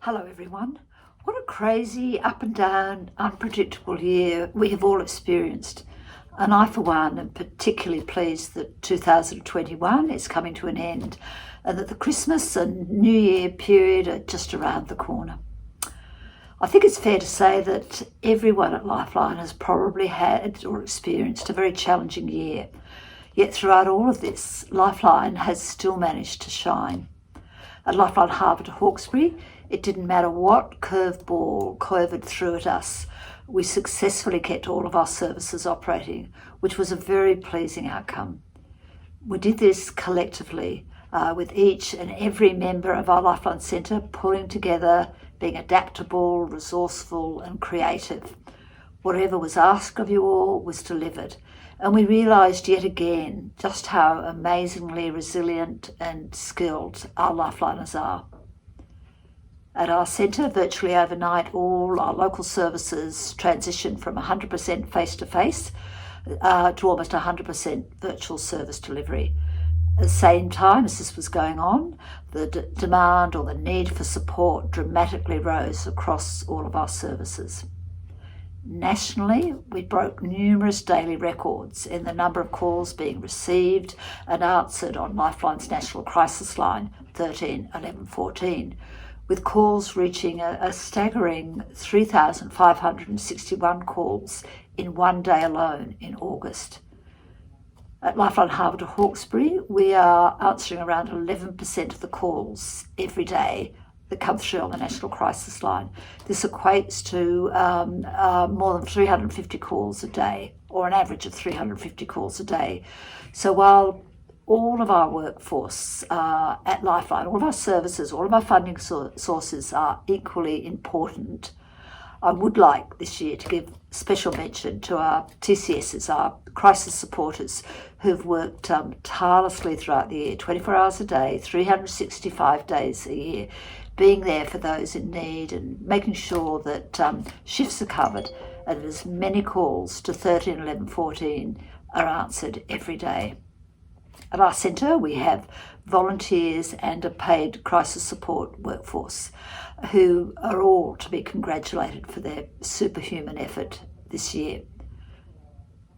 Hello everyone. What a crazy, up and down, unpredictable year we have all experienced. And I, for one, am particularly pleased that 2021 is coming to an end and that the Christmas and New Year period are just around the corner. I think it's fair to say that everyone at Lifeline has probably had or experienced a very challenging year. Yet throughout all of this, Lifeline has still managed to shine. At Lifeline Harbour to Hawkesbury, it didn't matter what curveball COVID threw at us. We successfully kept all of our services operating, which was a very pleasing outcome. We did this collectively, with each and every member of our Lifeline Centre pulling together, being adaptable, resourceful and creative. Whatever was asked of you all was delivered. And we realised yet again just how amazingly resilient and skilled our Lifeliners are. At our centre, virtually overnight, all our local services transitioned from 100% face-to-face to almost 100% virtual service delivery. At the same time as this was going on, the demand or the need for support dramatically rose across all of our services. Nationally, we broke numerous daily records in the number of calls being received and answered on Lifeline's National Crisis Line 13 11 14, with calls reaching a staggering 3,561 calls in one day alone in August. At Lifeline Harbour to Hawkesbury, we are answering around 11% of the calls every day that come through on the National Crisis Line. This equates to more than 350 calls a day, or an average of 350 calls a day. So while all of our workforce at Lifeline, all of our services, all of our funding sources are equally important, I would like this year to give special mention to our TCSs, our crisis supporters, who've worked tirelessly throughout the year, 24 hours a day, 365 days a year, being there for those in need and making sure that shifts are covered and that as many calls to 13 11 14 are answered every day. At our centre, we have volunteers and a paid crisis support workforce who are all to be congratulated for their superhuman effort this year.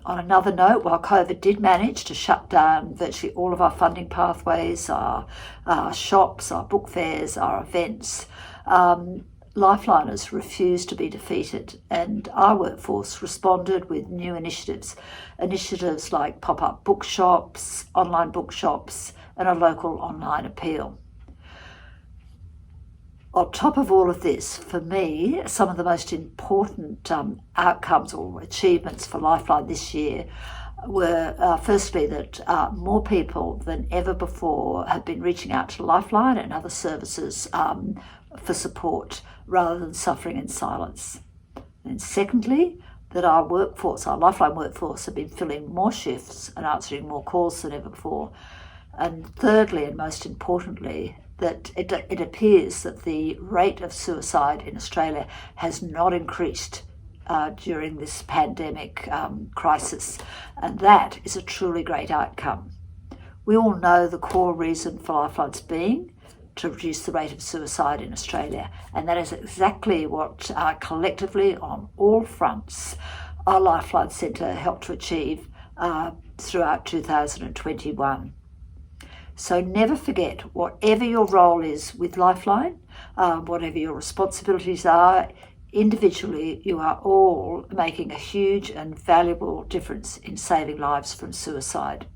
On another note, while COVID did manage to shut down virtually all of our funding pathways, our shops, our book fairs, our events, Lifeliners refused to be defeated, and our workforce responded with new initiatives like pop-up bookshops, online bookshops, and a local online appeal. On top of all of this, for me, some of the most important outcomes or achievements for Lifeline this year were firstly that more people than ever before have been reaching out to Lifeline and other services for support rather than suffering in silence. And secondly, that our workforce, our Lifeline workforce, have been filling more shifts and answering more calls than ever before. And thirdly, and most importantly, that it appears that the rate of suicide in Australia has not increased during this pandemic crisis, and that is a truly great outcome. We all know the core reason for Lifeline's being to reduce the rate of suicide in Australia, and that is exactly what collectively on all fronts our Lifeline Centre helped to achieve throughout 2021. So never forget, whatever your role is with Lifeline, whatever your responsibilities are, individually you are all making a huge and valuable difference in saving lives from suicide.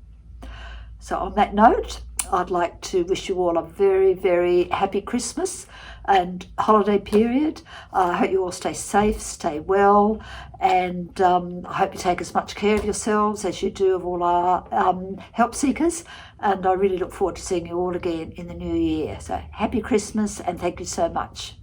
So on that note, I'd like to wish you all a very, very happy Christmas and holiday period. I hope you all stay safe, stay well, and I hope you take as much care of yourselves as you do of all our help seekers. And I really look forward to seeing you all again in the new year. So happy Christmas and thank you so much.